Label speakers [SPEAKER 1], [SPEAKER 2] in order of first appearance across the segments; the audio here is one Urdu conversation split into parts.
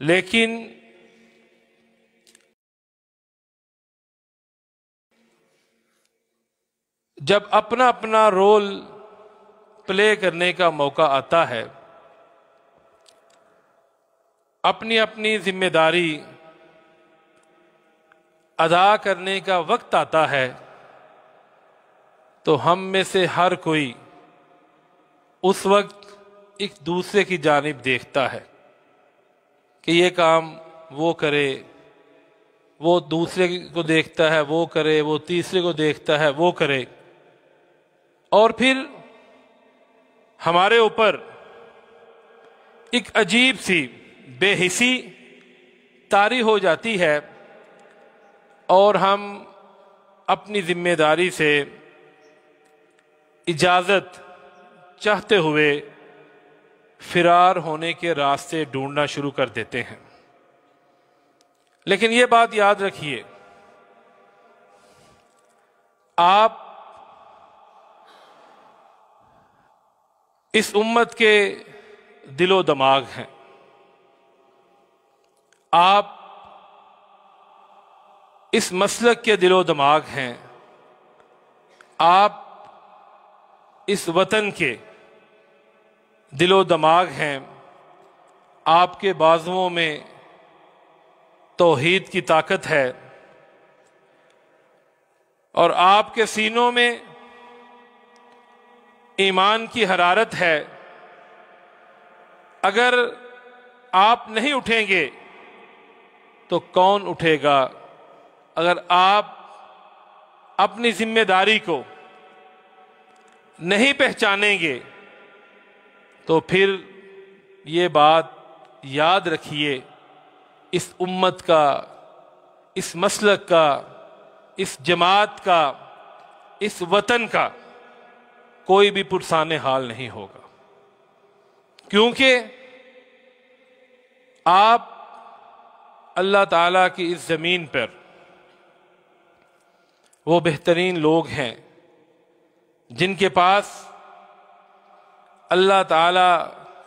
[SPEAKER 1] لیکن جب اپنا اپنا رول پلے کرنے کا موقع آتا ہے، اپنی اپنی ذمہ داری ادا کرنے کا وقت آتا ہے، تو ہم میں سے ہر کوئی اس وقت ایک دوسرے کی جانب دیکھتا ہے کہ یہ کام وہ کرے، وہ دوسرے کو دیکھتا ہے وہ کرے، وہ تیسرے کو دیکھتا ہے وہ کرے، اور پھر ہمارے اوپر ایک عجیب سی بے حسی طاری ہو جاتی ہے، اور ہم اپنی ذمہ داری سے اجازت چاہتے ہوئے فرار ہونے کے راستے ڈھونڈنا شروع کر دیتے ہیں۔ لیکن یہ بات یاد رکھیے، آپ اس امت کے دل و دماغ ہیں، آپ اس مسلک کے دل و دماغ ہیں، آپ اس وطن کے دل و دماغ ہیں، آپ کے بازوؤں میں توحید کی طاقت ہے، اور آپ کے سینوں میں ایمان کی حرارت ہے۔ اگر آپ نہیں اٹھیں گے تو کون اٹھے گا؟ اگر آپ اپنی ذمہ داری کو نہیں پہچانیں گے تو پھر یہ بات یاد رکھیے، اس امت کا، اس مسلک کا، اس جماعت کا، اس وطن کا کوئی بھی پرسان حال نہیں ہوگا، کیونکہ آپ اللہ تعالیٰ کی اس زمین پر وہ بہترین لوگ ہیں جن کے پاس اللہ تعالیٰ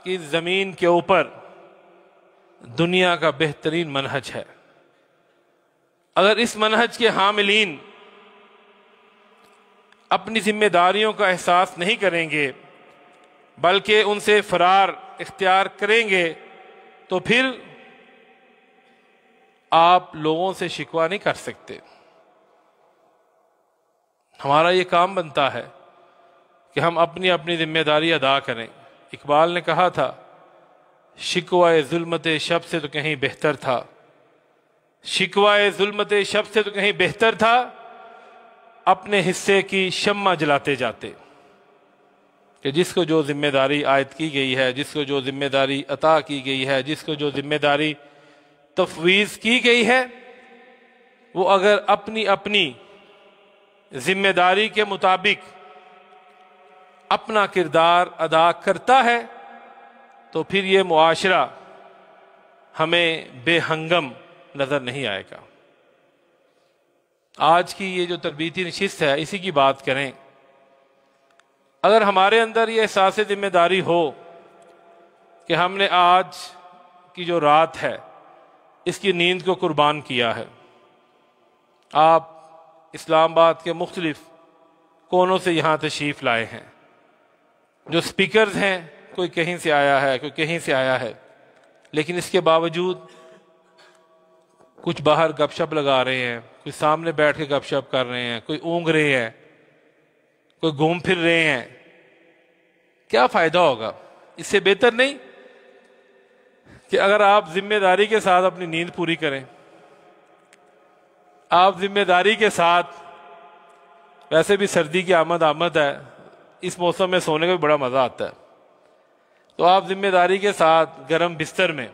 [SPEAKER 1] کی زمین کے اوپر دنیا کا بہترین منہج ہے۔ اگر اس منہج کے حاملین اپنی ذمہ داریوں کا احساس نہیں کریں گے بلکہ ان سے فرار اختیار کریں گے تو پھر آپ لوگوں سے شکوہ نہیں کر سکتے۔ ہمارا یہ کام بنتا ہے کہ ہم اپنی اپنی ذمہ داری ادا کریں۔ اقبال نے کہا تھا، شکوہ ظلمت شب سے تو کہیں بہتر تھا، شکوہ ظلمت شب سے تو کہیں بہتر تھا، اپنے حصے کی شمع جلاتے جاتے۔ کہ جس کو جو ذمہ داری عائد کی گئی ہے، جس کو جو ذمہ داری عطا کی گئی ہے، جس کو جو ذمہ داری تفویض کی گئی ہے، وہ اگر اپنی اپنی ذمہ داری کے مطابق اپنا کردار ادا کرتا ہے تو پھر یہ معاشرہ ہمیں بے ہنگم نظر نہیں آئے گا۔ آج کی یہ جو تربیتی نشست ہے، اسی کی بات کریں۔ اگر ہمارے اندر یہ احساس ذمہ داری ہو کہ ہم نے آج کی جو رات ہے اس کی نیند کو قربان کیا ہے، آپ اسلام آباد کے مختلف کونوں سے یہاں تشریف لائے ہیں، جو سپیکرز ہیں کوئی کہیں سے آیا ہے، کوئی کہیں سے آیا ہے، لیکن اس کے باوجود کچھ باہر گپ شپ لگا رہے ہیں، کوئی سامنے بیٹھ کے گپ شپ کر رہے ہیں، کوئی اونگ رہے ہیں، کوئی گھوم پھر رہے ہیں۔ کیا فائدہ ہوگا؟ اس سے بہتر نہیں کہ اگر آپ ذمہ داری کے ساتھ اپنی نیند پوری کریں، آپ ذمہ داری کے ساتھ، ویسے بھی سردی کی آمد ہے، اس موسم میں سونے کا بھی بڑا مزہ آتا ہے، تو آپ ذمہ داری کے ساتھ گرم بستر میں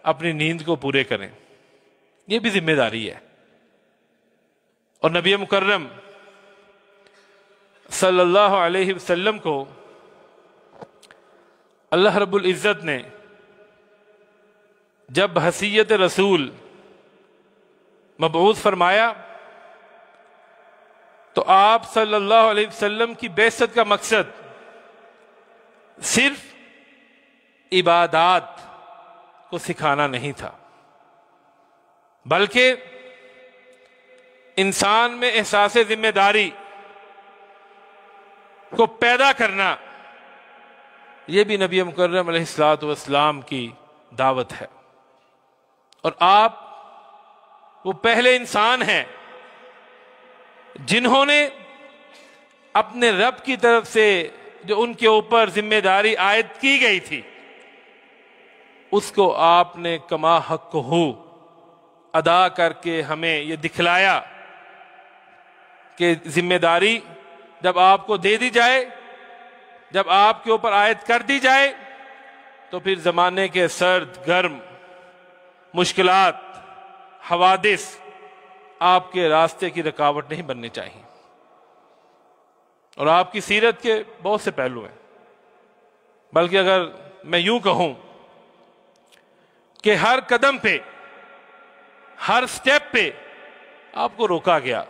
[SPEAKER 1] اپنی نیند کو پورے کریں، یہ بھی ذمہ داری ہے۔ اور نبی مکرم صلی اللہ علیہ وسلم کو اللہ رب العزت نے جب حیثیت رسول مبعوث فرمایا تو آپ صلی اللہ علیہ وسلم کی بعثت کا مقصد صرف عبادات کو سکھانا نہیں تھا، بلکہ انسان میں احساس ذمہ داری کو پیدا کرنا، یہ بھی نبی مکرم علیہ الصلوۃ والسلام کی دعوت ہے۔ اور آپ وہ پہلے انسان ہیں جنہوں نے اپنے رب کی طرف سے جو ان کے اوپر ذمہ داری عائد کی گئی تھی، اس کو آپ نے کما حق ہو ادا کر کے ہمیں یہ دکھلایا کہ ذمہ داری جب آپ کو دے دی جائے، جب آپ کے اوپر عائد کر دی جائے، تو پھر زمانے کے سرد گرم مشکلات، حوادث آپ کے راستے کی رکاوٹ نہیں بننے چاہیے۔ اور آپ کی سیرت کے بہت سے پہلو ہیں، بلکہ اگر میں یوں کہوں کہ ہر قدم پہ، ہر سٹیپ پہ آپ کو روکا گیا،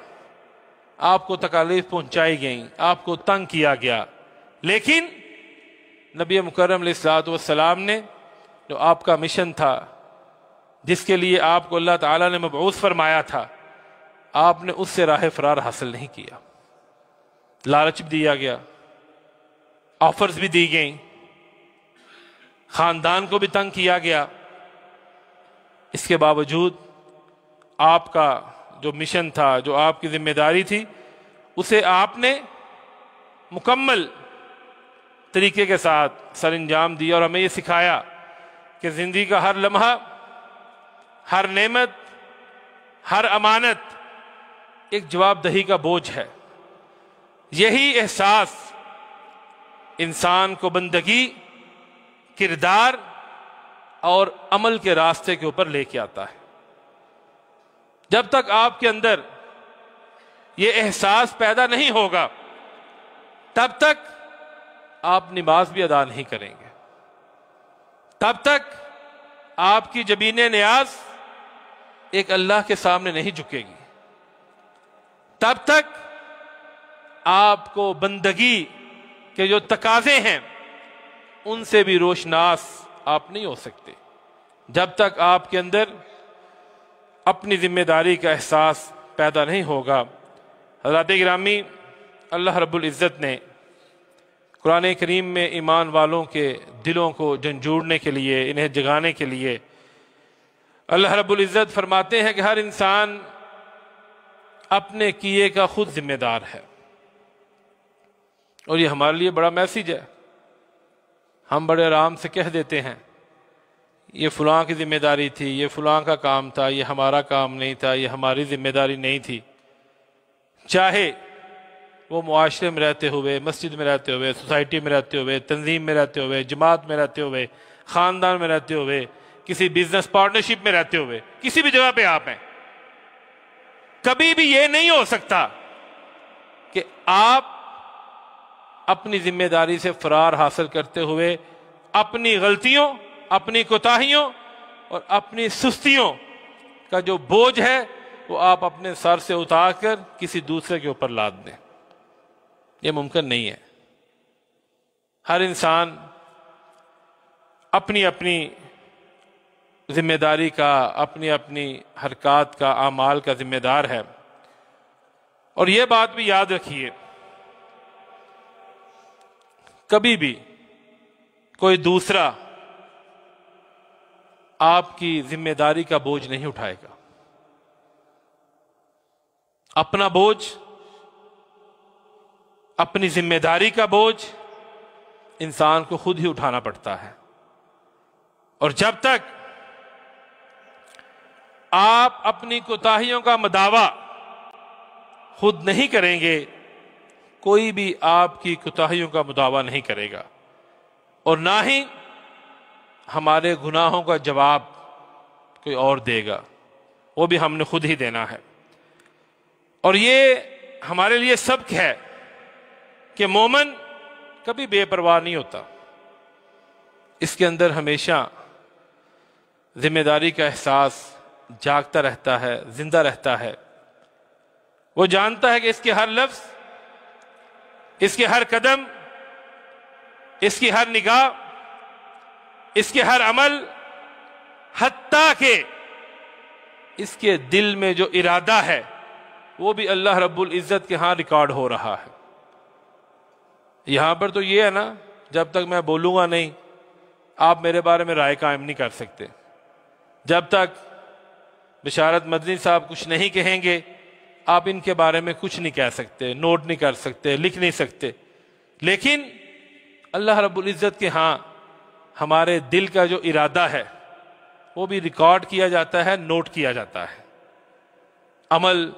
[SPEAKER 1] آپ کو تکالیف پہنچائی گئیں، آپ کو تنگ کیا گیا، لیکن نبی مکرم علیہ الصلوۃ والسلام نے جو آپ کا مشن تھا، جس کے لیے آپ کو اللہ تعالیٰ نے مبعوث فرمایا تھا، آپ نے اس سے راہ فرار حاصل نہیں کیا۔ لالچ بھی دیا گیا، آفرز بھی دی گئیں، خاندان کو بھی تنگ کیا گیا، اس کے باوجود آپ کا جو مشن تھا، جو آپ کی ذمہ داری تھی، اسے آپ نے مکمل طریقے کے ساتھ سر انجام دیا، اور ہمیں یہ سکھایا کہ زندگی کا ہر لمحہ، ہر نعمت، ہر امانت ایک جواب دہی کا بوجھ ہے۔ یہی احساس انسان کو بندگی، کردار اور عمل کے راستے کے اوپر لے کے آتا ہے۔ جب تک آپ کے اندر یہ احساس پیدا نہیں ہوگا، تب تک آپ نماز بھی ادا نہیں کریں گے، تب تک آپ کی جبین نیاز ایک اللہ کے سامنے نہیں جھکے گی، تب تک آپ کو بندگی کے جو تقاضے ہیں ان سے بھی روشناس آپ نہیں ہو سکتے، جب تک آپ کے اندر اپنی ذمہ داری کا احساس پیدا نہیں ہوگا۔ حضرات گرامی، اللہ رب العزت نے قرآن کریم میں ایمان والوں کے دلوں کو جھنجھوڑنے کے لیے، انہیں جگانے کے لیے، اللہ رب العزت فرماتے ہیں کہ ہر انسان اپنے کیے کا خود ذمہ دار ہے۔ اور یہ ہمارے لیے بڑا میسیج ہے۔ ہم بڑے آرام سے کہہ دیتے ہیں یہ فلاں کی ذمہ داری تھی، یہ فلاں کا کام تھا، یہ ہمارا کام نہیں تھا، یہ ہماری ذمہ داری نہیں تھی، چاہے وہ معاشرے میں رہتے ہوئے، مسجد میں رہتے ہوئے، سوسائٹی میں رہتے ہوئے، تنظیم میں رہتے ہوئے، جماعت میں رہتے ہوئے، خاندان میں رہتے ہوئے، کسی بزنس پارٹنرشپ میں رہتے ہوئے، کسی بھی جگہ پہ آپ ہیں، کبھی بھی یہ نہیں ہو سکتا کہ آپ اپنی ذمہ داری سے فرار حاصل کرتے ہوئے اپنی غلطیوں، اپنی کوتاہیوں اور اپنی سستیوں کا جو بوجھ ہے وہ آپ اپنے سر سے اتار کر کسی دوسرے کے اوپر لاد دیں۔ یہ ممکن نہیں ہے۔ ہر انسان اپنی اپنی ذمہ داری کا، اپنی اپنی حرکات کا، اعمال کا ذمہ دار ہے۔ اور یہ بات بھی یاد رکھیے، کبھی بھی کوئی دوسرا آپ کی ذمہ داری کا بوجھ نہیں اٹھائے گا۔ اپنا بوجھ، اپنی ذمہ داری کا بوجھ انسان کو خود ہی اٹھانا پڑتا ہے۔ اور جب تک آپ اپنی کوتاہیوں کا مداوع خود نہیں کریں گے، کوئی بھی آپ کی کوتاہیوں کا مداوع نہیں کرے گا، اور نہ ہی ہمارے گناہوں کا جواب کوئی اور دے گا، وہ بھی ہم نے خود ہی دینا ہے۔ اور یہ ہمارے لیے سبق ہے کہ مومن کبھی بے پرواہ نہیں ہوتا، اس کے اندر ہمیشہ ذمہ داری کا احساس جاگتا رہتا ہے، زندہ رہتا ہے۔ وہ جانتا ہے کہ اس کے ہر لفظ، اس کے ہر قدم، اس کی ہر نگاہ، اس کے ہر عمل حتیٰ کہ اس کے دل میں جو ارادہ ہے وہ بھی اللہ رب العزت کے ہاں ریکارڈ ہو رہا ہے۔ یہاں پر تو یہ ہے نا، جب تک میں بولوں گا نہیں آپ میرے بارے میں رائے قائم نہیں کر سکتے، جب تک بشارت مدنی صاحب کچھ نہیں کہیں گے آپ ان کے بارے میں کچھ نہیں کہہ سکتے، نوٹ نہیں کر سکتے، لکھ نہیں سکتے۔ لیکن اللہ رب العزت کے ہاں ہمارے دل کا جو ارادہ ہے وہ بھی ریکارڈ کیا جاتا ہے، نوٹ کیا جاتا ہے۔ عمل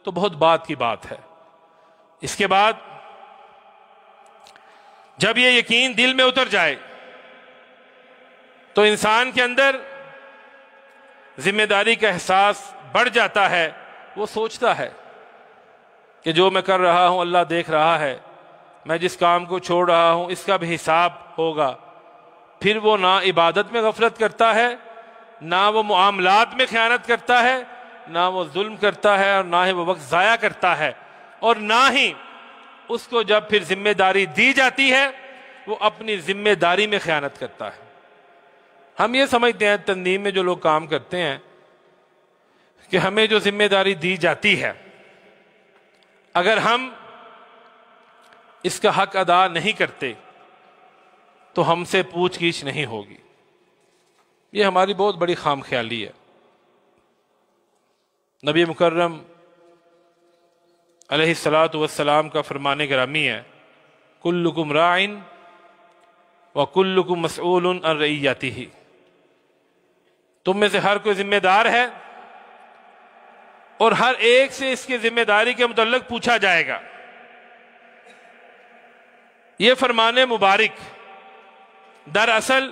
[SPEAKER 1] تو بہت بات کی بات ہے۔ اس کے بعد جب یہ یقین دل میں اتر جائے تو انسان کے اندر ذمہ داری کا احساس بڑھ جاتا ہے۔ وہ سوچتا ہے کہ جو میں کر رہا ہوں اللہ دیکھ رہا ہے، میں جس کام کو چھوڑ رہا ہوں اس کا بھی حساب ہوگا۔ پھر وہ نہ عبادت میں غفلت کرتا ہے، نہ وہ معاملات میں خیانت کرتا ہے، نہ وہ ظلم کرتا ہے، اور نہ ہی وہ وقت ضائع کرتا ہے، اور نہ ہی اس کو جب پھر ذمہ داری دی جاتی ہے وہ اپنی ذمہ داری میں خیانت کرتا ہے۔ ہم یہ سمجھتے ہیں تنظیم میں جو لوگ کام کرتے ہیں کہ ہمیں جو ذمہ داری دی جاتی ہے اگر ہم اس کا حق ادا نہیں کرتے تو ہم سے پوچھ گچھ نہیں ہوگی۔ یہ ہماری بہت بڑی خام خیالی ہے۔ نبی مکرم علیہ الصلاۃ والسلام کا فرمان گرامی ہے، کلکم راعٍ وکلکم مسئول عن رعیتہ، تم میں سے ہر کوئی ذمہ دار ہے اور ہر ایک سے اس کی ذمہ داری کے متعلق پوچھا جائے گا۔ یہ فرمان مبارک دراصل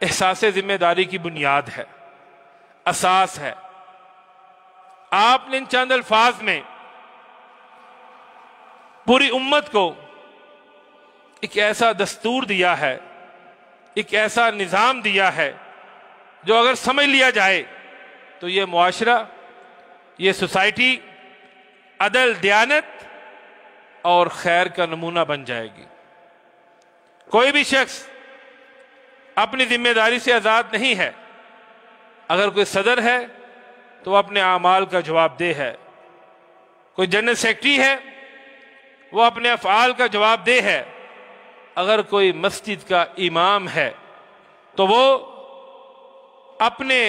[SPEAKER 1] احساس ذمہ داری کی بنیاد ہے، اساس ہے۔ آپ نے ان چند الفاظ میں پوری امت کو ایک ایسا دستور دیا ہے، ایک ایسا نظام دیا ہے جو اگر سمجھ لیا جائے تو یہ معاشرہ، یہ سوسائٹی عدل، دیانت اور خیر کا نمونہ بن جائے گی۔ کوئی بھی شخص اپنی ذمہ داری سے آزاد نہیں ہے۔ اگر کوئی صدر ہے تو وہ اپنے اعمال کا جواب دہ ہے، کوئی جنرل سیکرٹری ہے وہ اپنے افعال کا جواب دہ ہے، اگر کوئی مسجد کا امام ہے تو وہ اپنے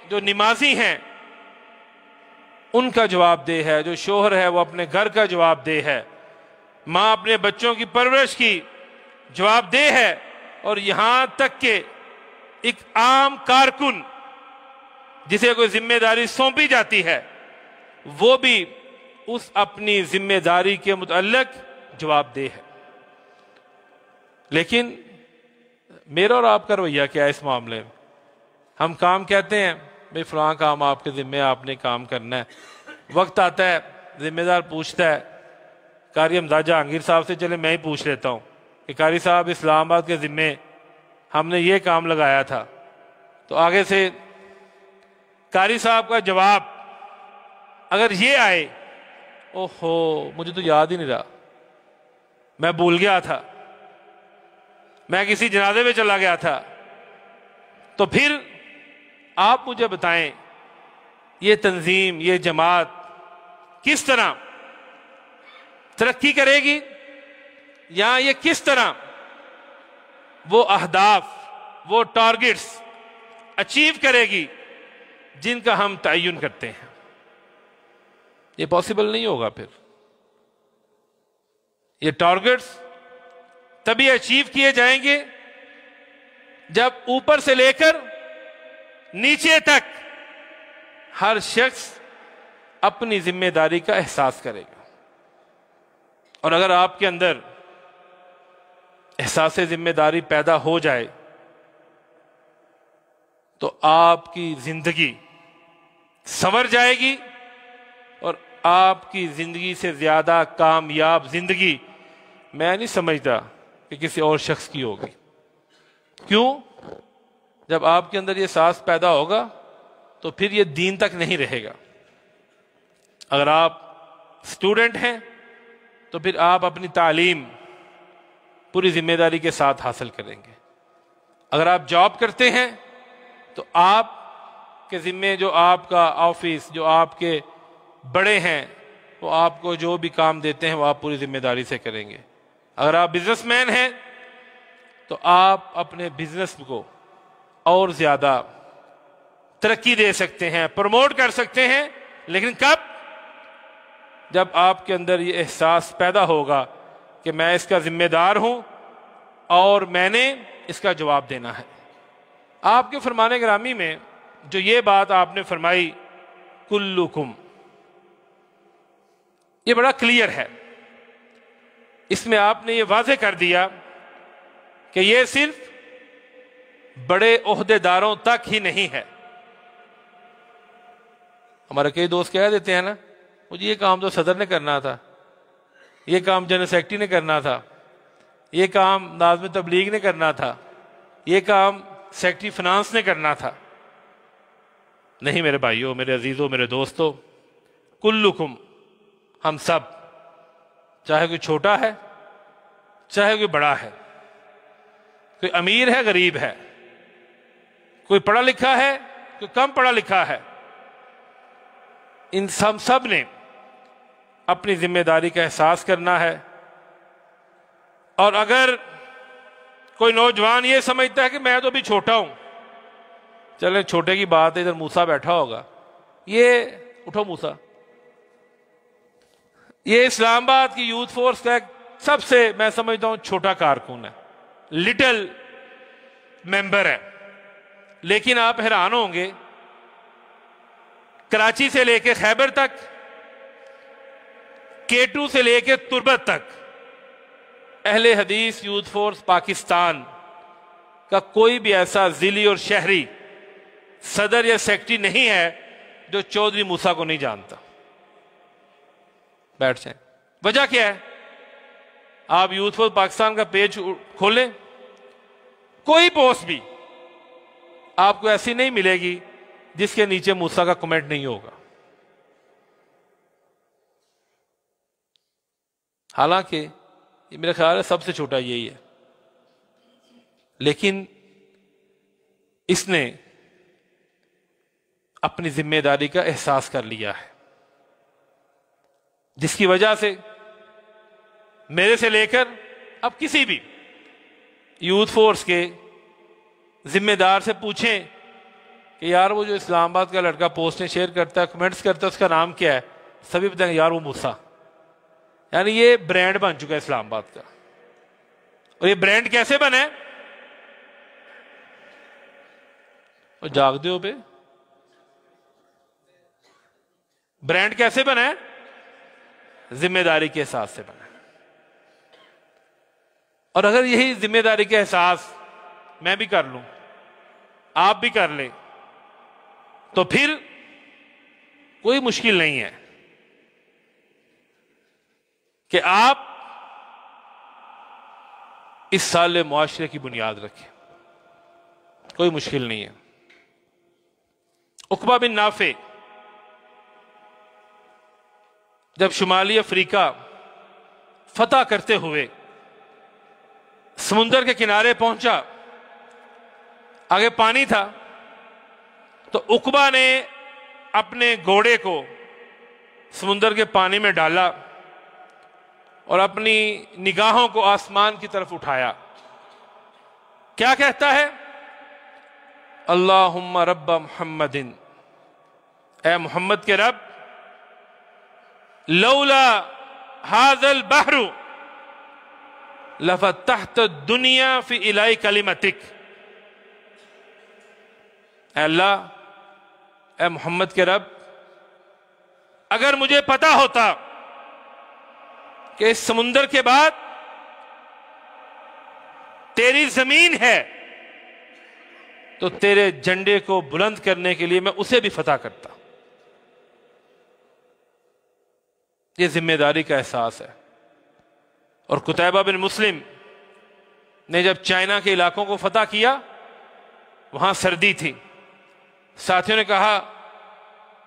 [SPEAKER 1] جو نمازی ہیں ان کا جواب دہ ہے، جو شوہر ہے وہ اپنے گھر کا جواب دہ ہے، ماں اپنے بچوں کی پرورش کی جواب دہ ہے، اور یہاں تک کہ ایک عام کارکن جسے کوئی ذمہ داری سونپی جاتی ہے وہ بھی اس اپنی ذمہ داری کے متعلق جواب دہ ہے۔ لیکن میرا اور آپ کا رویہ کیا ہے اس معاملے میں؟ ہم کام کہتے ہیں بھئی فلاں کام آپ کے ذمہ آپ نے کام کرنا ہے، وقت آتا ہے ذمہ دار پوچھتا ہے قاری امزاد جہانگیر صاحب سے، چلے میں ہی پوچھ لیتا ہوں کہ قاری صاحب اسلام آباد کے ذمہ ہم نے یہ کام لگایا تھا، تو آگے سے قاری صاحب کا جواب اگر یہ آئے، اوہو مجھے تو یاد ہی نہیں رہا، میں بھول گیا تھا، میں کسی جنازے میں چلا گیا تھا، تو پھر آپ مجھے بتائیں یہ تنظیم، یہ جماعت کس طرح ترقی کرے گی، یا یہ کس طرح وہ اہداف، وہ ٹارگٹس اچیو کرے گی جن کا ہم تعین کرتے ہیں؟ یہ پاسبل نہیں ہوگا۔ پھر یہ ٹارگٹس تبھی اچیو کیے جائیں گے جب اوپر سے لے کر نیچے تک ہر شخص اپنی ذمہ داری کا احساس کرے گا۔ اور اگر آپ کے اندر احساس ذمہ داری پیدا ہو جائے تو آپ کی زندگی سنور جائے گی، اور آپ کی زندگی سے زیادہ کامیاب زندگی میں نہیں سمجھتا کہ کسی اور شخص کی ہوگی۔ کیوں؟ جب آپ کے اندر یہ احساس پیدا ہوگا تو پھر یہ دین تک نہیں رہے گا۔ اگر آپ اسٹوڈنٹ ہیں تو پھر آپ اپنی تعلیم پوری ذمہ داری کے ساتھ حاصل کریں گے۔ اگر آپ جاب کرتے ہیں تو آپ کے ذمے جو آپ کا آفس، جو آپ کے بڑے ہیں، وہ آپ کو جو بھی کام دیتے ہیں وہ آپ پوری ذمہ داری سے کریں گے۔ اگر آپ بزنس مین ہیں تو آپ اپنے بزنس کو اور زیادہ ترقی دے سکتے ہیں، پروموٹ کر سکتے ہیں، لیکن کب؟ جب آپ کے اندر یہ احساس پیدا ہوگا کہ میں اس کا ذمہ دار ہوں اور میں نے اس کا جواب دینا ہے۔ آپ کے فرمان گرامی میں جو یہ بات آپ نے فرمائی کلکم، یہ بڑا کلیئر ہے۔ اس میں آپ نے یہ واضح کر دیا کہ یہ صرف بڑے عہدے داروں تک ہی نہیں ہے۔ ہمارے کئی دوست کہہ دیتے ہیں نا، مجھے یہ کام تو صدر نے کرنا تھا، یہ کام جنرل سیکرٹری نے کرنا تھا، یہ کام ناظم تبلیغ نے کرنا تھا، یہ کام سیکرٹری فنانس نے کرنا تھا۔ نہیں میرے بھائیوں، میرے عزیزوں، میرے دوستوں، کلکم، ہم سب، چاہے کوئی چھوٹا ہے چاہے کوئی بڑا ہے، کوئی امیر ہے غریب ہے، کوئی پڑھا لکھا ہے کوئی کم پڑھا لکھا ہے، ان سب نے اپنی ذمہ داری کا احساس کرنا ہے۔ اور اگر کوئی نوجوان یہ سمجھتا ہے کہ میں تو ابھی چھوٹا ہوں، چلیں چھوٹے کی بات ہے، ادھر موسیٰ بیٹھا ہوگا، یہ اٹھو موسیٰ، یہ اسلام آباد کی یوتھ فورس کا ایک سب سے میں سمجھتا ہوں چھوٹا کارکن ہے، لٹل ممبر ہے، لیکن آپ حیران ہوں گے کراچی سے لے کے خیبر تک، کیٹو سے لے کے تربت تک، اہل حدیث یوتھ فورس پاکستان کا کوئی بھی ایسا ضلعی اور شہری صدر یا سیکرٹری نہیں ہے جو چودھری موسیٰ کو نہیں جانتا۔ بیٹھ جائیں۔ وجہ کیا ہے؟ آپ یوتھ فورس پاکستان کا پیج کھولیں، کوئی پوسٹ بھی آپ کو ایسی نہیں ملے گی جس کے نیچے موسیٰ کا کمنٹ نہیں ہوگا۔ حالانکہ یہ میرا خیال ہے سب سے چھوٹا یہی ہے، لیکن اس نے اپنی ذمہ داری کا احساس کر لیا ہے، جس کی وجہ سے میرے سے لے کر اب کسی بھی یوتھ فورس کے ذمہ دار سے پوچھیں کہ یار وہ جو اسلام آباد کا لڑکا پوسٹیں شیئر کرتا ہے، کمنٹس کرتا ہے، اس کا نام کیا ہے؟ سبھی بتائیں یار وہ موسیٰ۔ یعنی یہ برانڈ بن چکا ہے اسلام آباد کا۔ اور یہ برانڈ کیسے بنا ہے؟ اور جاگ دے ہو پہ، برانڈ کیسے بنا ہے؟ ذمہ داری کے احساس سے بنا ہے۔ اور اگر یہی ذمہ داری کا احساس میں بھی کر لوں، آپ بھی کر لیں، تو پھر کوئی مشکل نہیں ہے کہ آپ اس سال معاشرے کی بنیاد رکھیں، کوئی مشکل نہیں ہے۔ عقبہ بن نافع جب شمالی افریقہ فتح کرتے ہوئے سمندر کے کنارے پہنچا، آگے پانی تھا، تو عقبہ نے اپنے گھوڑے کو سمندر کے پانی میں ڈالا اور اپنی نگاہوں کو آسمان کی طرف اٹھایا۔ کیا کہتا ہے؟ اللہم رب محمد، اے محمد کے رب، لولا ھذا البحر لفتحت الدنیا فی الائی کلمتک۔ اے اللہ، اے محمد کے رب، اگر مجھے پتا ہوتا کہ اس سمندر کے بعد تیری زمین ہے تو تیرے جھنڈے کو بلند کرنے کے لیے میں اسے بھی فتح کرتا۔ یہ ذمہ داری کا احساس ہے۔ اور قتیبہ بن مسلم نے جب چائنا کے علاقوں کو فتح کیا، وہاں سردی تھی، ساتھیوں نے کہا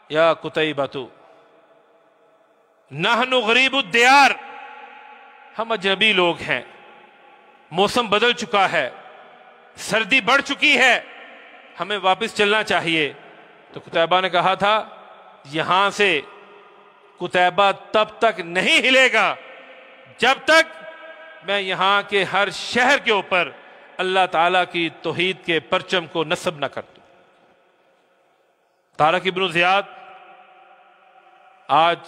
[SPEAKER 1] یا قتیبہ نحن غریب الدیار، ہم اجنبی لوگ ہیں، موسم بدل چکا ہے، سردی بڑھ چکی ہے، ہمیں واپس چلنا چاہیے، تو قتیبہ نے کہا تھا یہاں سے قتیبہ تب تک نہیں ہلے گا جب تک میں یہاں کے ہر شہر کے اوپر اللہ تعالیٰ کی توحید کے پرچم کو نصب نہ کر دوں۔ طارق ابن زیاد آج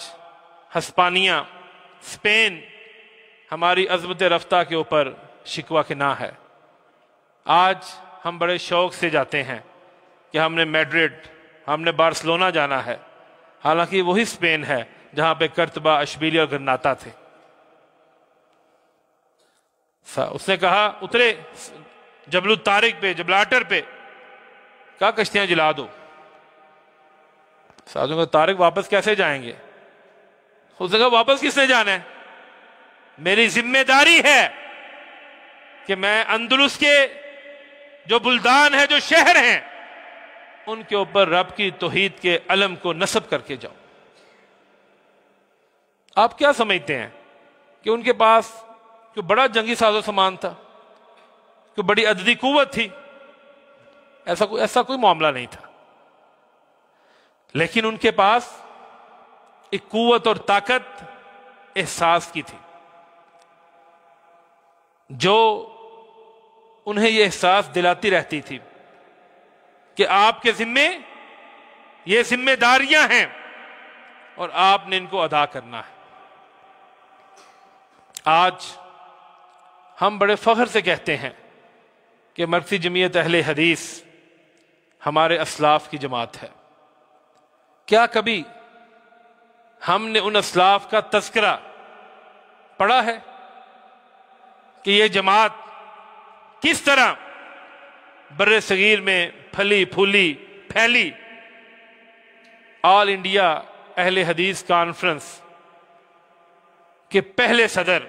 [SPEAKER 1] ہسپانیہ، اسپین ہماری عظمت رفتہ کے اوپر شکوہ کناں ہے۔ آج ہم بڑے شوق سے جاتے ہیں کہ ہم نے میڈرڈ، ہم نے بارسلونا جانا ہے، حالانکہ وہی اسپین ہے جہاں پہ کرتبہ، اشبیلیہ اور گرناطہ تھے۔ اس نے کہا اترے جبل الطارق پہ، جبلاٹر پہ، کہا کشتیاں جلا دو۔ ساتھوں کا طارق واپس کیسے جائیں گے؟ اس نے کہا واپس کس نے جانا ہے؟ میری ذمہ داری ہے کہ میں اندلس کے جو بلدان ہیں، جو شہر ہیں، ان کے اوپر رب کی توحید کے علم کو نصب کر کے جاؤں۔ آپ کیا سمجھتے ہیں کہ ان کے پاس کوئی بڑا جنگی ساز و سامان تھا، کوئی بڑی عددی قوت تھی؟ ایسا کوئی معاملہ نہیں تھا، لیکن ان کے پاس ایک قوت اور طاقت احساس کی تھی، جو انہیں یہ احساس دلاتی رہتی تھی کہ آپ کے ذمے یہ ذمہ داریاں ہیں اور آپ نے ان کو ادا کرنا ہے۔ آج ہم بڑے فخر سے کہتے ہیں کہ مرکزی جمعیت اہل حدیث ہمارے اسلاف کی جماعت ہے۔ کیا کبھی ہم نے ان اسلاف کا تذکرہ پڑھا ہے کہ یہ جماعت کس طرح بر صغیر میں پھلی پھولی پھیلی؟ آل انڈیا اہل حدیث کانفرنس کے پہلے صدر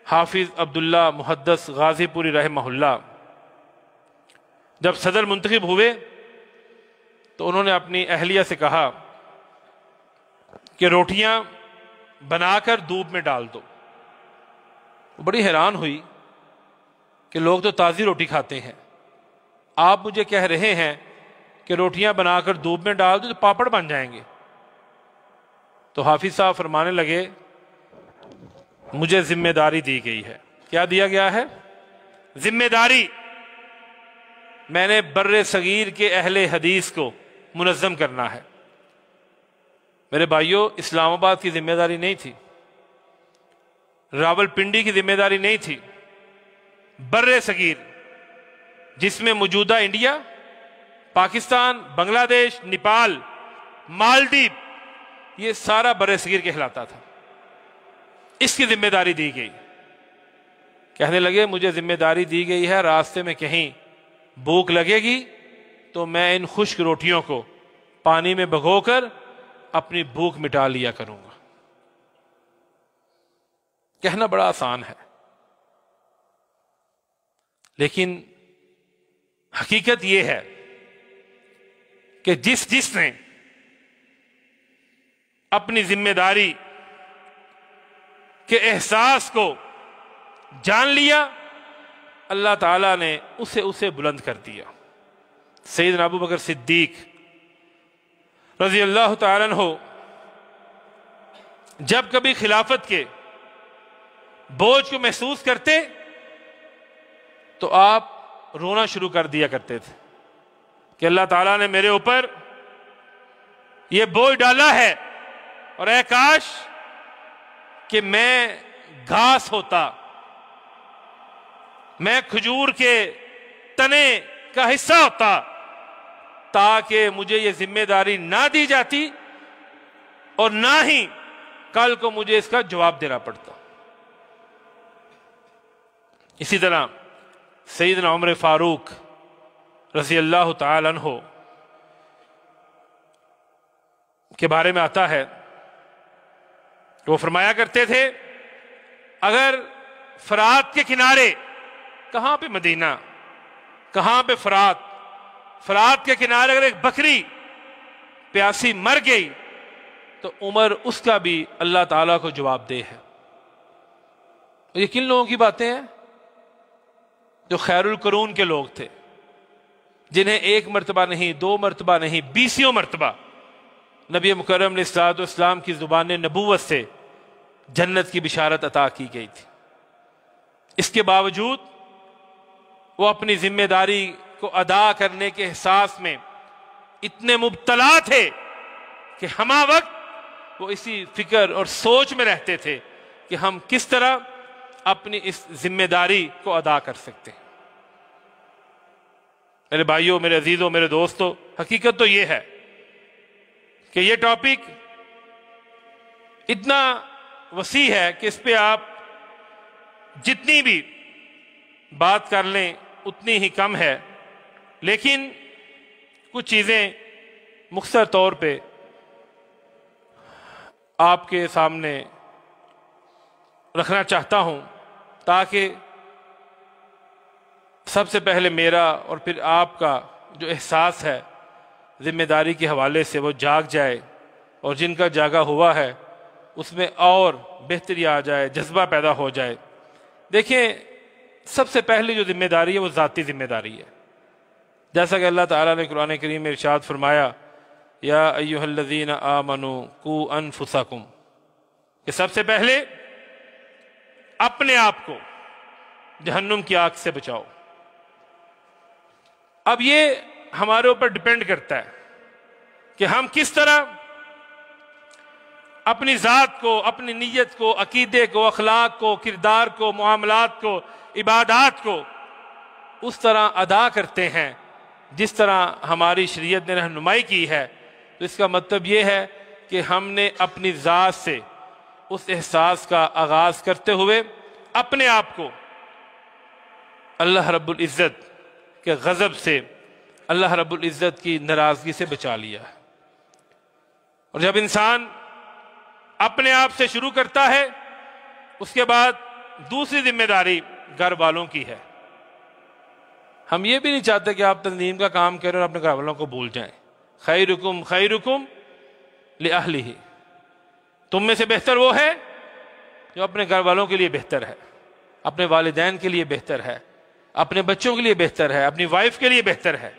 [SPEAKER 1] حافظ عبداللہ محدث غازی پوری رحمہ اللہ جب صدر منتخب ہوئے تو انہوں نے اپنی اہلیہ سے کہا کہ روٹیاں بنا کر دھوپ میں ڈال دو۔ وہ بڑی حیران ہوئی کہ لوگ تو تازی روٹی کھاتے ہیں، آپ مجھے کہہ رہے ہیں کہ روٹیاں بنا کر دھوپ میں ڈال دو تو پاپڑ بن جائیں گے۔ تو حافظ صاحب فرمانے لگے مجھے ذمہ داری دی گئی ہے۔ کیا دیا گیا ہے؟ ذمہ داری۔ میں نے بر صغیر کے اہل حدیث کو منظم کرنا ہے۔ میرے بھائیوں، اسلام آباد کی ذمہ داری نہیں تھی، راول پنڈی کی ذمہ داری نہیں تھی، بر صغیر جس میں موجودہ انڈیا، پاکستان، بنگلہ دیش، نیپال، مالدیپ، یہ سارا بر صغیر کہلاتا تھا، اس کی ذمہ داری دی گئی۔ کہنے لگے مجھے ذمہ داری دی گئی ہے، راستے میں کہیں بھوک لگے گی تو میں ان خشک روٹیوں کو پانی میں بھگو کر اپنی بھوک مٹا لیا کروں گا۔ کہنا بڑا آسان ہے، لیکن حقیقت یہ ہے کہ جس نے اپنی ذمہ داری کے احساس کو جان لیا، اللہ تعالیٰ نے اسے بلند کر دیا۔ سیدنا ابو بکر صدیق رضی اللہ تعالیٰ عنہ جب کبھی خلافت کے بوجھ کو محسوس کرتے تو آپ رونا شروع کر دیا کرتے تھے کہ اللہ تعالیٰ نے میرے اوپر یہ بوجھ ڈالا ہے، اور اے کاش کہ میں گھاس ہوتا، میں کھجور کے تنے کا حصہ ہوتا، تاکہ مجھے یہ ذمہ داری نہ دی جاتی اور نہ ہی کل کو مجھے اس کا جواب دینا پڑتا۔ اسی طرح سیدنا عمر فاروق رضی اللہ تعالی عنہ کے بارے میں آتا ہے، وہ فرمایا کرتے تھے اگر فرات کے کنارے، کہاں پہ مدینہ، کہاں پہ فرات کے کنارے اگر ایک بکری پیاسی مر گئی تو عمر اس کا بھی اللہ تعالیٰ کو جواب دہ ہے۔ یہ کن لوگوں کی باتیں ہیں؟ جو خیر القرون کے لوگ تھے، جنہیں ایک مرتبہ نہیں، دو مرتبہ نہیں، 20 مرتبہ نبی مکرم علیہ الصلوۃ والسلام کی زبان نبوت سے جنت کی بشارت عطا کی گئی تھی۔ اس کے باوجود وہ اپنی ذمہ داری کو ادا کرنے کے احساس میں اتنے مبتلا تھے کہ ہمہ وقت وہ اسی فکر اور سوچ میں رہتے تھے کہ ہم کس طرح اپنی اس ذمہ داری کو ادا کر سکتے ہیں۔ میرے بھائیوں، میرے عزیزوں، میرے دوستوں، حقیقت تو یہ ہے کہ یہ ٹاپک اتنا وسیع ہے کہ اس پہ آپ جتنی بھی بات کر لیں اتنی ہی کم ہے، لیکن کچھ چیزیں مختصر طور پہ آپ کے سامنے رکھنا چاہتا ہوں تاکہ سب سے پہلے میرا اور پھر آپ کا جو احساس ہے ذمہ داری کے حوالے سے وہ جاگ جائے، اور جن کا جاگا ہوا ہے اس میں اور بہتری آ جائے، جذبہ پیدا ہو جائے۔ دیکھیں، سب سے پہلی جو ذمہ داری ہے وہ ذاتی ذمہ داری ہے، جیسا کہ اللہ تعالیٰ نے قرآن کریم میں ارشاد فرمایا، یا ایھا الذین آمنوا قوا انفسکم، کہ سب سے پہلے اپنے آپ کو جہنم کی آگ سے بچاؤ۔ اب یہ ہمارے اوپر ڈیپینڈ کرتا ہے کہ ہم کس طرح اپنی ذات کو، اپنی نیت کو، عقیدے کو، اخلاق کو، کردار کو، معاملات کو، عبادات کو اس طرح ادا کرتے ہیں جس طرح ہماری شریعت نے رہنمائی کی ہے۔ تو اس کا مطلب یہ ہے کہ ہم نے اپنی ذات سے اس احساس کا آغاز کرتے ہوئے اپنے آپ کو اللہ رب العزت کے غضب سے، اللہ رب العزت کی ناراضگی سے بچا لیا ہے۔ اور جب انسان اپنے آپ سے شروع کرتا ہے، اس کے بعد دوسری ذمہ داری گھر والوں کی ہے۔ ہم یہ بھی نہیں چاہتے کہ آپ تنظیم کا کام کریں اور اپنے گھر والوں کو بھول جائیں۔ خیرکم خیرکم لأہلہ، تم میں سے بہتر وہ ہے جو اپنے گھر والوں کے لیے بہتر ہے، اپنے والدین کے لیے بہتر ہے، اپنے بچوں کے لیے بہتر ہے، اپنی وائف کے لیے بہتر ہے۔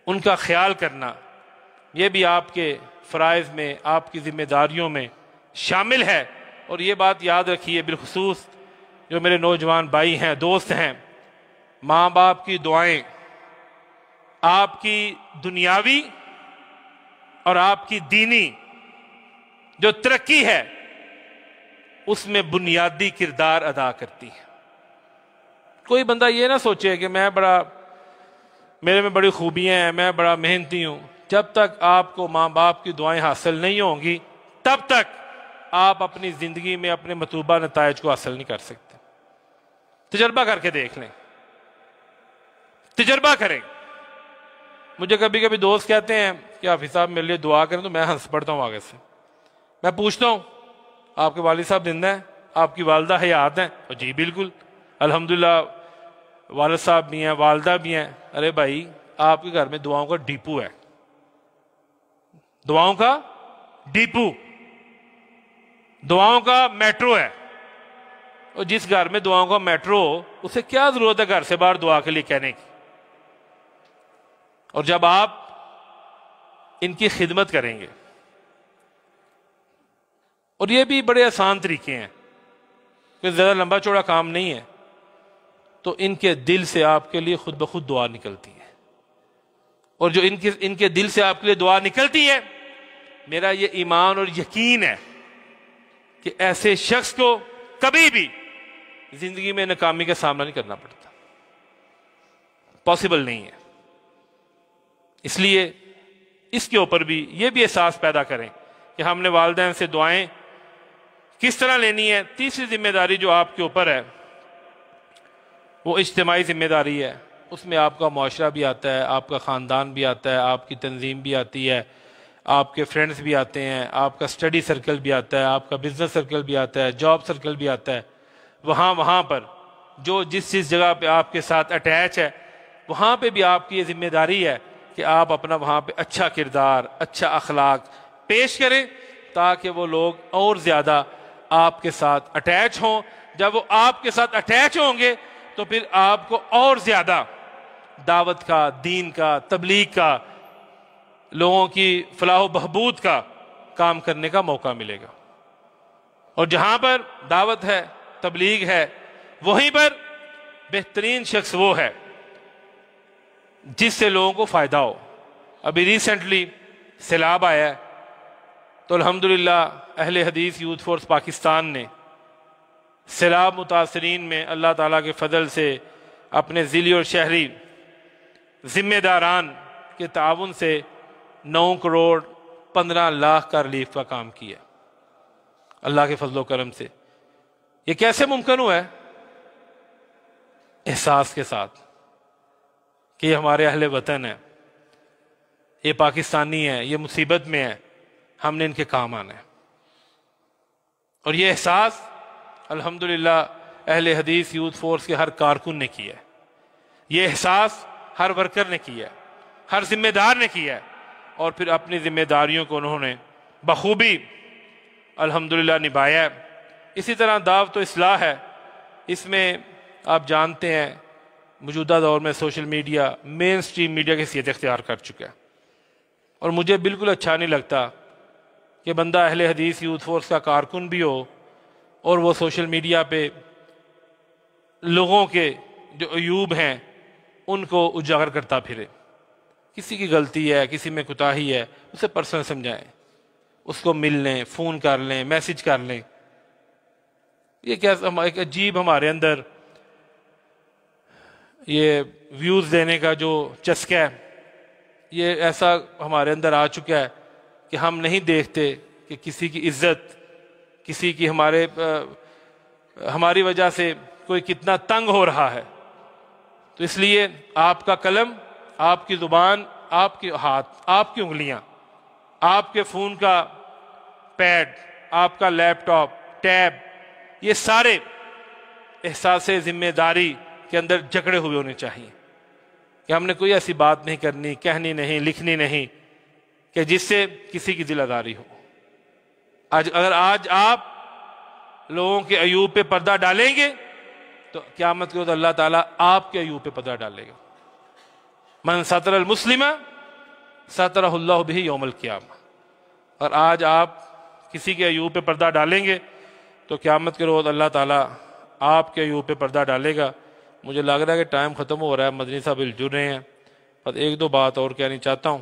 [SPEAKER 1] ان کا خیال کرنا یہ بھی آپ کے فرائض میں، آپ کی ذمہ داریوں میں شامل ہے۔ اور یہ بات یاد رکھیے، بالخصوص جو میرے نوجوان بھائی ہیں، دوست ہیں، ماں باپ کی دعائیں آپ کی دنیاوی اور آپ کی دینی جو ترقی ہے اس میں بنیادی کردار ادا کرتی ہے۔ کوئی بندہ یہ نہ سوچے کہ میرے میں بڑی خوبیاں ہیں، میں بڑا محنتی ہوں۔ جب تک آپ کو ماں باپ کی دعائیں حاصل نہیں ہوں گی تب تک آپ اپنی زندگی میں اپنے مطلوبہ نتائج کو حاصل نہیں کر سکتے۔ تجربہ کر کے دیکھ لیں، تجربہ کریں۔ مجھے کبھی کبھی دوست کہتے ہیں کہ حافظ صاحب میرے لیے دعا کریں، تو میں ہنس پڑتا ہوں آگے سے۔ میں پوچھتا ہوں، آپ کے والد صاحب زندہ ہیں؟ آپ کی والدہ حیات ہیں؟ جی بالکل، الحمدللہ والد صاحب بھی ہیں، والدہ بھی ہیں۔ ارے بھائی، آپ کے گھر میں دعاؤں کا ڈیپو ہے، دعاؤں کا ڈیپو، دعاؤں کا میٹرو ہے۔ اور جس گھر میں دعاؤں کا میٹرو ہو، اسے کیا ضرورت ہے گھر سے باہر دعا کے لیے کہنے کی؟ اور جب آپ ان کی خدمت کریں گے، اور یہ بھی بڑے آسان طریقے ہیں، کہ زیادہ لمبا چوڑا کام نہیں ہے، تو ان کے دل سے آپ کے لیے خود بخود دعا نکلتی ہے۔ اور جو ان کے دل سے آپ کے لیے دعا نکلتی ہے، میرا یہ ایمان اور یقین ہے کہ ایسے شخص کو کبھی بھی زندگی میں ناکامی کا سامنا نہیں کرنا پڑتا، پاسبل نہیں ہے۔ اس لیے اس کے اوپر بھی یہ بھی احساس پیدا کریں کہ ہم نے والدین سے دعائیں کس طرح لینی ہے۔ تیسری ذمہ داری جو آپ کے اوپر ہے وہ اجتماعی ذمہ داری ہے۔ اس میں آپ کا معاشرہ بھی آتا ہے، آپ کا خاندان بھی آتا ہے، آپ کی تنظیم بھی آتی ہے، آپ کے فرینڈز بھی آتے ہیں، آپ کا اسٹڈی سرکل بھی آتا ہے، آپ کا بزنس سرکل بھی آتا ہے، جاب سرکل بھی آتا ہے۔ وہاں پر جو جس جگہ پہ آپ کے ساتھ اٹیچ ہے، وہاں پہ بھی آپ کی یہ ذمہ داری ہے کہ آپ اپنا وہاں پہ اچھا کردار، اچھا اخلاق پیش کریں، تاکہ وہ لوگ اور زیادہ آپ کے ساتھ اٹیچ ہوں۔ جب وہ آپ کے ساتھ اٹیچ ہوں گے تو پھر آپ کو اور زیادہ دعوت کا، دین کا، تبلیغ کا، لوگوں کی فلاح و بہبود کا کام کرنے کا موقع ملے گا۔ اور جہاں پر دعوت ہے، تبلیغ ہے، وہیں پر بہترین شخص وہ ہے جس سے لوگوں کو فائدہ ہو۔ ابھی ریسنٹلی سیلاب آیا ہے تو الحمدللہ اہل حدیث یوتھ فورس پاکستان نے سیلاب متاثرین میں اللہ تعالیٰ کے فضل سے اپنے ضلعی اور شہری ذمہ داران کے تعاون سے 9 کروڑ 15 لاکھ کا ریلیف کا کام کیا اللہ کے فضل و کرم سے۔ یہ کیسے ممکن ہوا ہے؟ احساس کے ساتھ کہ یہ ہمارے اہل وطن ہیں، یہ پاکستانی ہیں، یہ مصیبت میں ہیں، ہم نے ان کے کام آنا ہے۔ اور یہ احساس الحمدللہ اہل حدیث یوتھ فورس کے ہر کارکن نے کیا ہے، یہ احساس ہر ورکر نے کیا ہے، ہر ذمہ دار نے کیا ہے، اور پھر اپنی ذمہ داریوں کو انہوں نے بخوبی الحمدللہ نبھایا ہے۔ اسی طرح دعوت و اصلاح ہے، اس میں آپ جانتے ہیں موجودہ دور میں سوشل میڈیا مین سٹریم میڈیا کی حیثیت اختیار کر چکا ہے، اور مجھے بالکل اچھا نہیں لگتا کہ بندہ اہل حدیث یوتھ فورس کا کارکن بھی ہو اور وہ سوشل میڈیا پہ لوگوں کے جو عیوب ہیں ان کو اجاگر کرتا پھرے۔ کسی کی غلطی ہے، کسی میں کوتاہی ہے، اسے پرسنل سمجھائیں، اس کو مل لیں، فون کر لیں، میسج کر لیں۔ یہ کیا ایک عجیب ہمارے اندر یہ ویوز دینے کا جو چسکا ہے، یہ ایسا ہمارے اندر آ چکا ہے کہ ہم نہیں دیکھتے کہ کسی کی عزت، کسی کی ہماری وجہ سے کوئی کتنا تنگ ہو رہا ہے۔ تو اس لیے آپ کا قلم، آپ کی زبان، آپ کے ہاتھ، آپ کی انگلیاں، آپ کے فون کا پیڈ، آپ کا لیپ ٹاپ، ٹیب، یہ سارے احساس ذمہ داری کے اندر جکڑے ہوئے ہونے چاہیے کہ ہم نے کوئی ایسی بات نہیں کرنی، کہنی نہیں، لکھنی نہیں کہ جس سے کسی کی دل آزاری ہو۔ اگر آج آپ لوگوں کے عیوب پہ پردہ ڈالیں گے تو قیامت کے روز اللہ تعالیٰ آپ کے عیوب پہ پردہ ڈالے گا۔ من ستر المسلم سترہ اللہ بہ یوم القیامہ۔ اور آج آپ کسی کے عیوب پہ پردہ ڈالیں گے تو قیامت کے روز اللہ تعالیٰ آپ کے عیوب پہ پردہ ڈالے گا۔ مجھے لگ رہا ہے کہ ٹائم ختم ہو رہا ہے، مدنی صاحب جڑ رہے ہیں، پر ایک دو بات اور کہنی چاہتا ہوں۔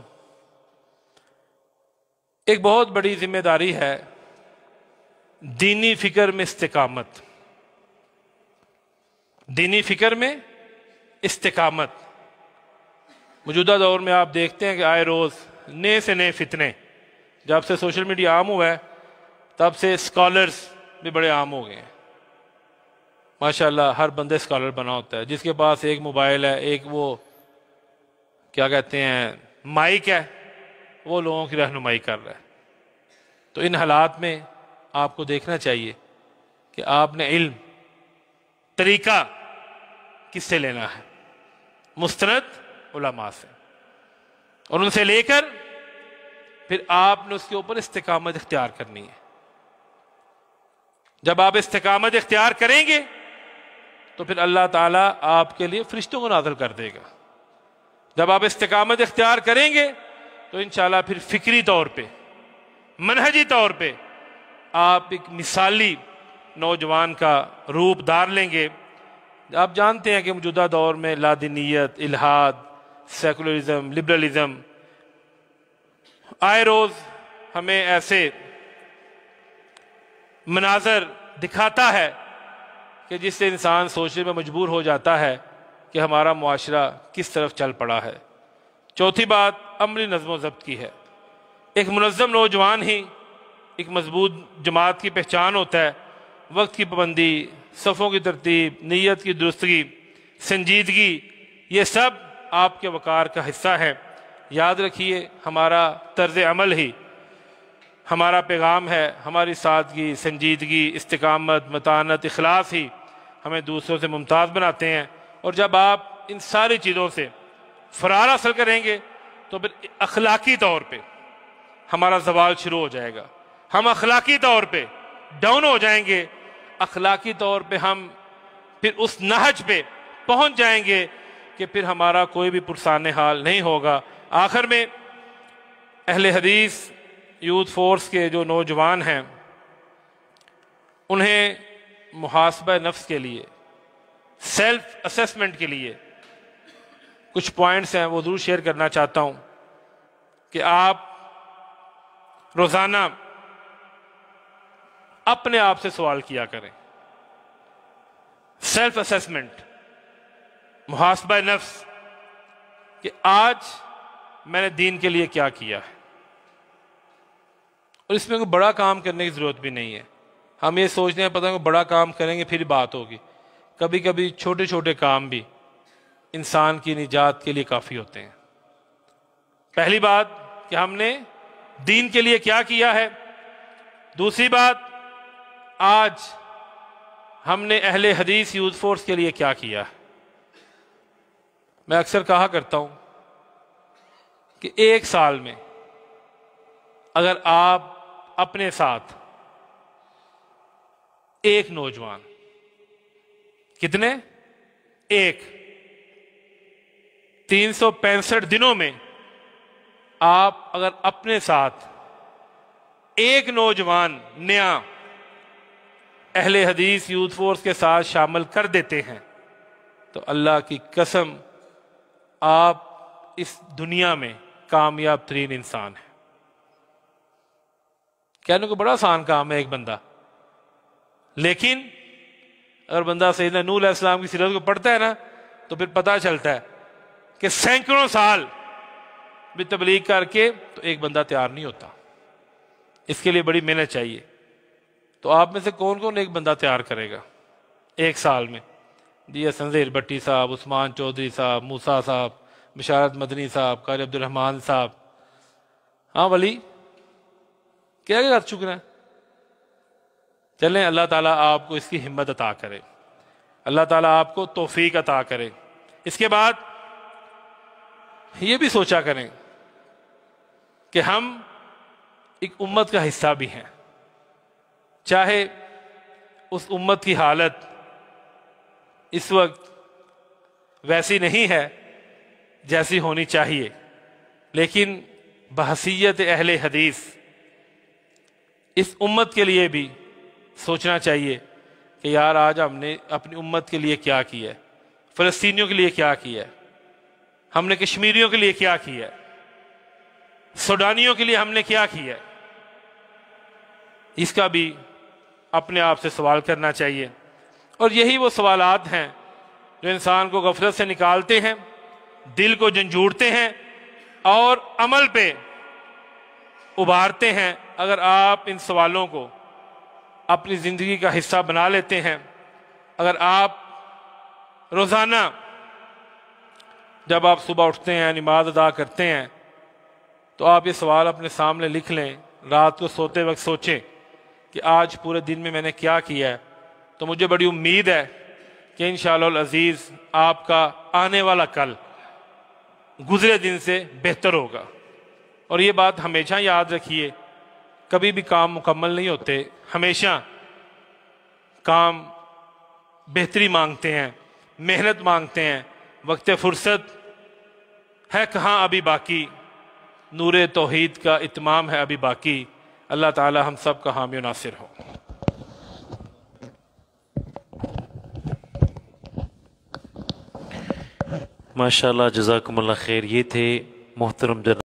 [SPEAKER 1] ایک بہت بڑی ذمہ داری ہے دینی فکر میں استقامت، دینی فکر میں استقامت۔ موجودہ دور میں آپ دیکھتے ہیں کہ آئے روز نئے سے نئے فتنے، جب سے سوشل میڈیا عام ہوا ہے تب سے اسکالرز بھی بڑے عام ہو گئے ہیں۔ ماشاءاللہ ہر بندے اسکالر بنا ہوتا ہے، جس کے پاس ایک موبائل ہے، ایک وہ کیا کہتے ہیں مائک ہے، وہ لوگوں کی رہنمائی کر رہا ہے۔ تو ان حالات میں آپ کو دیکھنا چاہیے کہ آپ نے علم، طریقہ کس سے لینا ہے؟ مستند علماء سے، اور ان سے لے کر پھر آپ نے اس کے اوپر استقامت اختیار کرنی ہے۔ جب آپ استقامت اختیار کریں گے تو پھر اللہ تعالیٰ آپ کے لیے فرشتوں کو نازل کر دے گا۔ جب آپ استقامت اختیار کریں گے تو انشاءاللہ پھر فکری طور پہ، منہجی طور پہ آپ ایک مثالی نوجوان کا روپ دار لیں گے۔ آپ جانتے ہیں کہ موجودہ دور میں لادینیت، الحاد، سیکولرزم، لبرلزم آئے روز ہمیں ایسے مناظر دکھاتا ہے کہ جس سے انسان سوچنے میں مجبور ہو جاتا ہے کہ ہمارا معاشرہ کس طرف چل پڑا ہے۔ چوتھی بات عملی نظم و ضبط کی ہے۔ ایک منظم نوجوان ہی ایک مضبوط جماعت کی پہچان ہوتا ہے۔ وقت کی پابندی، صفوں کی ترتیب، نیت کی درستگی، سنجیدگی، یہ سب آپ کے وقار کا حصہ ہے۔ یاد رکھیے ہمارا طرز عمل ہی ہمارا پیغام ہے، ہماری سادگی، سنجیدگی، استقامت، متانت، اخلاص ہی ہمیں دوسروں سے ممتاز بناتے ہیں۔ اور جب آپ ان ساری چیزوں سے فرار حاصل کریں گے تو پھر اخلاقی طور پہ ہمارا زوال شروع ہو جائے گا، ہم اخلاقی طور پہ ڈاؤن ہو جائیں گے، اخلاقی طور پہ ہم پھر اس نہج پہ پہنچ جائیں گے کہ کہ پھر ہمارا کوئی بھی پرسان حال نہیں ہوگا۔ آخر میں اہل حدیث یوتھ فورس کے جو نوجوان ہیں انہیں محاسبہ نفس کے لیے، سیلف اسیسمنٹ کے لیے کچھ پوائنٹس ہیں وہ ضرور شیئر کرنا چاہتا ہوں کہ آپ روزانہ اپنے آپ سے سوال کیا کریں۔ سیلف اسیسمنٹ، محاسبہ نفس، کہ آج میں نے دین کے لیے کیا کیا ہے۔ اور اس میں کوئی بڑا کام کرنے کی ضرورت بھی نہیں ہے۔ ہم یہ سوچتے ہیں پتہ ہے بڑا کام کریں گے پھر بات ہوگی، کبھی کبھی چھوٹے چھوٹے کام بھی انسان کی نجات کے لیے کافی ہوتے ہیں۔ پہلی بات کہ ہم نے دین کے لیے کیا کیا ہے۔ دوسری بات، آج ہم نے اہل حدیث یوتھ فورس کے لیے کیا کیا ہے۔ میں اکثر کہا کرتا ہوں کہ ایک سال میں اگر آپ اپنے ساتھ ایک نوجوان، کتنے؟ ایک، 365 دنوں میں آپ اگر اپنے ساتھ ایک نوجوان نیا اہل حدیث یوتھ فورس کے ساتھ شامل کر دیتے ہیں تو اللہ کی قسم آپ اس دنیا میں کامیاب ترین انسان ہیں۔ کہنے کو بڑا آسان کام ہے ایک بندہ، لیکن اگر بندہ سیدنا نوح علیہ السلام کی سیرت کو پڑھتا ہے نا تو پھر پتہ چلتا ہے کہ سینکڑوں سال بھی تبلیغ کر کے تو ایک بندہ تیار نہیں ہوتا، اس کے لیے بڑی محنت چاہیے۔ تو آپ میں سے کون کون ایک بندہ تیار کرے گا ایک سال میں؟ جی حسن زہیر بٹی صاحب، عثمان چودھری صاحب، موسیٰ صاحب، بشارت مدنی صاحب، قاری عبد الرحمن صاحب، ہاں ولی کیا کر چکنا ہے؟ چلیں، اللہ تعالیٰ آپ کو اس کی ہمت عطا کرے، اللہ تعالیٰ آپ کو توفیق عطا کرے۔ اس کے بعد یہ بھی سوچا کریں کہ ہم ایک امت کا حصہ بھی ہیں، چاہے اس امت کی حالت اس وقت ویسی نہیں ہے جیسی ہونی چاہیے، لیکن بحیثیت اہل حدیث اس امت کے لیے بھی سوچنا چاہیے کہ یار آج ہم نے اپنی امت کے لیے کیا کیا ہے، فلسطینیوں کے لیے کیا کیا ہے، ہم نے کشمیریوں کے لیے کیا کیا ہے، سوڈانیوں کے لیے ہم نے کیا کیا ہے۔ اس کا بھی اپنے آپ سے سوال کرنا چاہیے، اور یہی وہ سوالات ہیں جو انسان کو غفلت سے نکالتے ہیں، دل کو جھنجھوڑتے ہیں اور عمل پہ ابھارتے ہیں۔ اگر آپ ان سوالوں کو اپنی زندگی کا حصہ بنا لیتے ہیں، اگر آپ روزانہ جب آپ صبح اٹھتے ہیں، نماز ادا کرتے ہیں، تو آپ یہ سوال اپنے سامنے لکھ لیں، رات کو سوتے وقت سوچیں کہ آج پورے دن میں میں نے کیا کیا ہے، تو مجھے بڑی امید ہے کہ انشاءاللہ العزیز آپ کا آنے والا کل گزرے دن سے بہتر ہوگا۔ اور یہ بات ہمیشہ یاد رکھیے، کبھی بھی کام مکمل نہیں ہوتے، ہمیشہ کام بہتری مانگتے ہیں، محنت مانگتے ہیں، وقت فرصت ہے کہاں ابھی باقی، نور توحید کا اتمام ہے ابھی باقی۔ اللہ تعالی ہم سب کا حامی و ناصر ہو۔
[SPEAKER 2] ماشاءاللہ، جزاکم اللہ خیر۔ یہ تھے محترم جناب